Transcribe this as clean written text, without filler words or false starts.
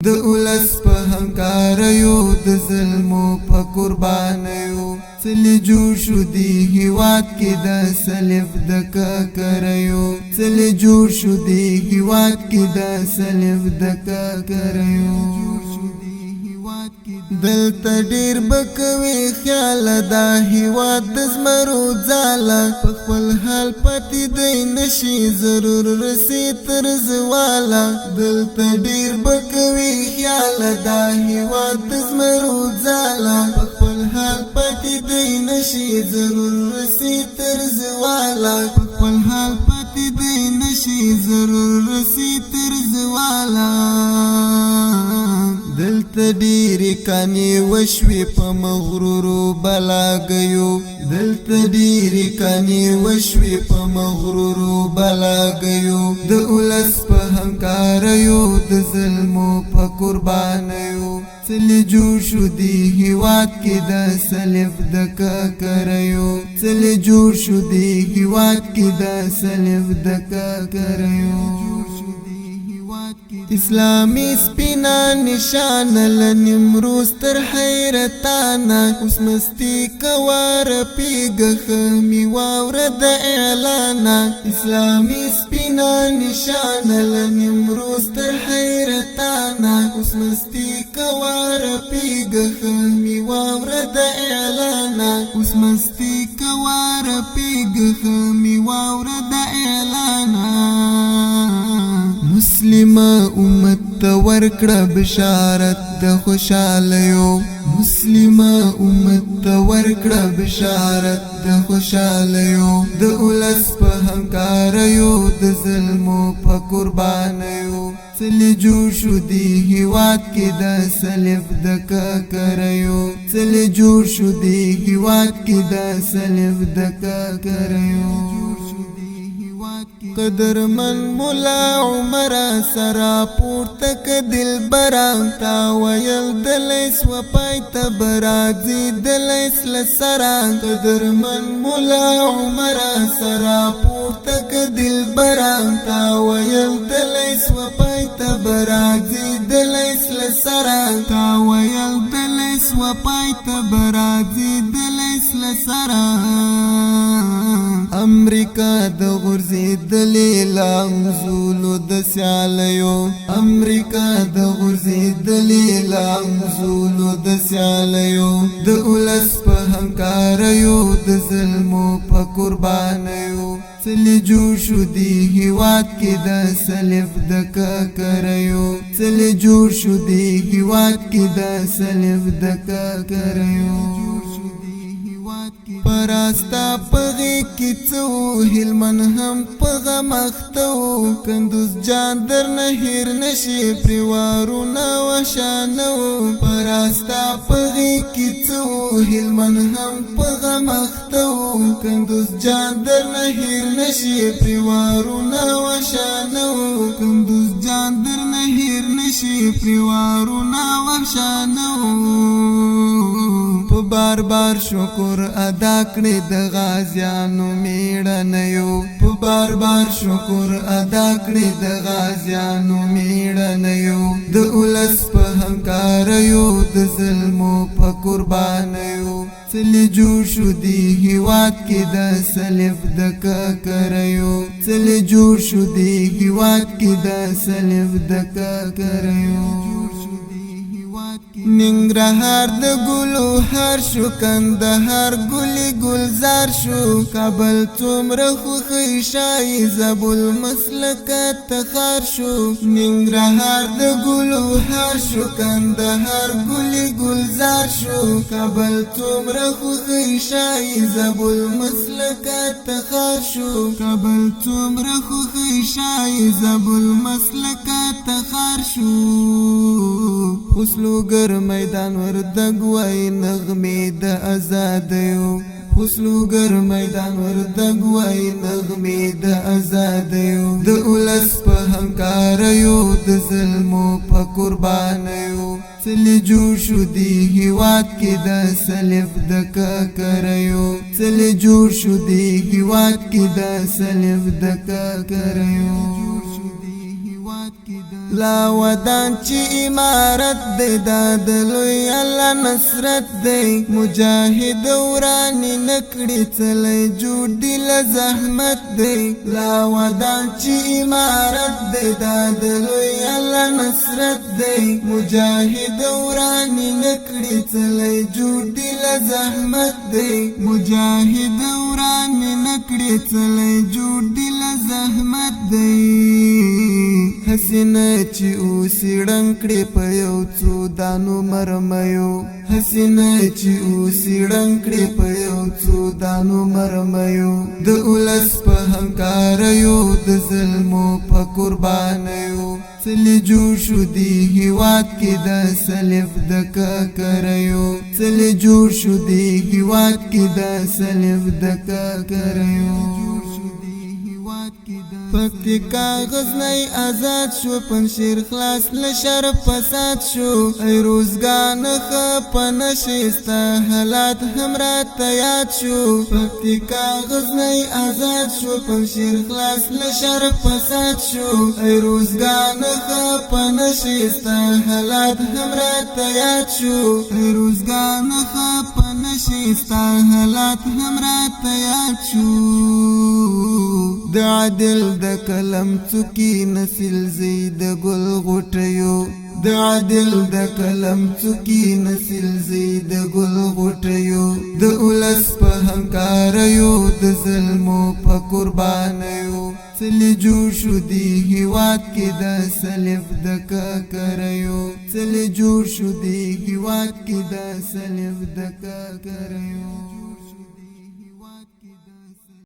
د اولس په همکار یو د ظلمو په قربان یو چلی جوړ شو دی هیواد کې د سلف د ککریو چلی جوړ شو دی هیواد کې د سلف د ککریو دلته ډیر بکوي خیال دا هیواد د زمرو ځاله په خپل حال پاتې دی نشي ضرور رسي تر زواله دلته ډیر بکوي خیال دا هیواد د زمرو ځاله په خپل حال پاتې دی نشي ضرور رسي تر زواله په خپل حال پاتې دی نشي ضرور رسي تر زواله دلته ډیرې کانې وشوې په مغرورو بلاګیو دلته ډیرې کانې وشوې په مغرورو بلاګیو د اولس په همکاریو د ظلمو په قربانیو چلی جوړ شو دی هیواد کې د سلف د ککریو چلی جوړ شو دی هیواد کې د سلف د ککریو اسلامی سپینا نشان لنمروز تر حیرتانا اس مستی کوار پیگ خمی واورد اعلانا اسلامی سپینا نشان لنمروز تر حیرتانا اس مستی کوار پیگ خمی واورد اعلانا اس مستی کوار پیگ خمی واورد اعلانا مسلم امت ورکړه بشارت د خوشالیو مسلم امت ورکړه بشارت د خوشالیو د اولس په همکاریو د ظلمو په قربانیو چلی جوړ شو دی هیواد کې د سلف د ککریو چلی جوړ شو دی هیواد کې د سلف د ککریو قدر من مولا عمر سرا پورتک دل برا تا ویل دلیس و پای تبرازی دلیس لسرا قدر من مولا عمر سرا پورتک دل برا تا ویل دلیس و پای تبرازی دلیس لسرا تا ویل دلیس و پای تبرازی دلیس لسرا امریکا د غرزی دلیل امزولو د سیالیو امریکا د غرزی دلیل امزولو د سیالیو د اولس په همکاریو د ظلمو په قربانیو چلی جوړ شو دی هیواد کې د سلف د ککریو چلی جوړ شو دی هیواد کې د سلف د ککریو پراستا پغی کی څو هلمن هم پغه مختو کندوز جان در نهیر نشي پریوارو نا وشانو پراستا پغی کی څو هلمن هم پغه مختو کندوز جان در نهیر نشي پریوارو نا وشانو کندوز جان در نهیر نشي پریوارو نا وشانو بار بار شکر ادا کړې د غازیانو میړنیو په بار بار شکر ادا کړې د غازیانو میړنیو د اولس په همکاریو د ظلمو په قربانیو چلی جوړ شو دی هیواد کې د سلف د ککریو چلی جوړ شو دی هیواد کې د سلف د ککریو ننګرهار د ګلو هر شو کندهار ګلی گلزار شو کابل څومره خوښی شای زبل مسلک تخار شو ننګرهار د ګلو هر شو کندهار ګلی گلزار شو کابل څومره خوښی شای زبل مسلک تخار شو کابل څومره خوښی شای زبل مسلک تخار شو وسلوګر میدان وردګ وای نغمې د آزادیو وسلوګر میدان وردګ وای نغمې د آزادیو د اولس په همکاریو د ظلمو په قربانیو چلی جوړ شو دی هیواد کې د سلف د ککریو چلی جوړ شو دی هیواد کې د سلف د ککریو لا ودان چی امارت دی داد لوی اللہ نصرت دی مجاہد ورانی نکڑی چلی جوڑ دل زحمت دی لا ودان چی امارت دی داد لوی اللہ نصرت دی مجاہد ورانی نکڑی چلی جوڑ دل زحمت دی مجاہد ورانی نکڑی چلی جوڑ دل زحمت دی حسینه چې اوسې ړنګ کړې په یو څو دانو مرمیو حسینه چې اوسې ړنګ کړې په یو څو دانو مرمیو د ولس په همکاریو د ظلمو په قربانیو څلې جوړ شو دې هېواد کې د صلیب د ککریو څلې جوړ شو دې هېواد کې د صلیب د ککریو پکتیکا غزنی آزاد شو پنشیر خلاص لشر فساد شو ای روزگان خپنشستا حالات همرات یاد شو پکتیکا غزنی آزاد شو پنشیر خلاص لشر فساد شو ای روزگان خپنشستا حالات همرات یاد شو ای روزگان خپنشستا حالات همرات یاد شو د عدل د کلم څوکي نسل زید ګل غټیو د عدل د کلم څوکي نسل زید ګل غټیو د ولس په همکاریو د ظلمو په قربانیو څلې جوړ شو دې هېواد کې د صلیب د ککریو څلې جوړ شو دې هېواد کې د صلیب د ککریو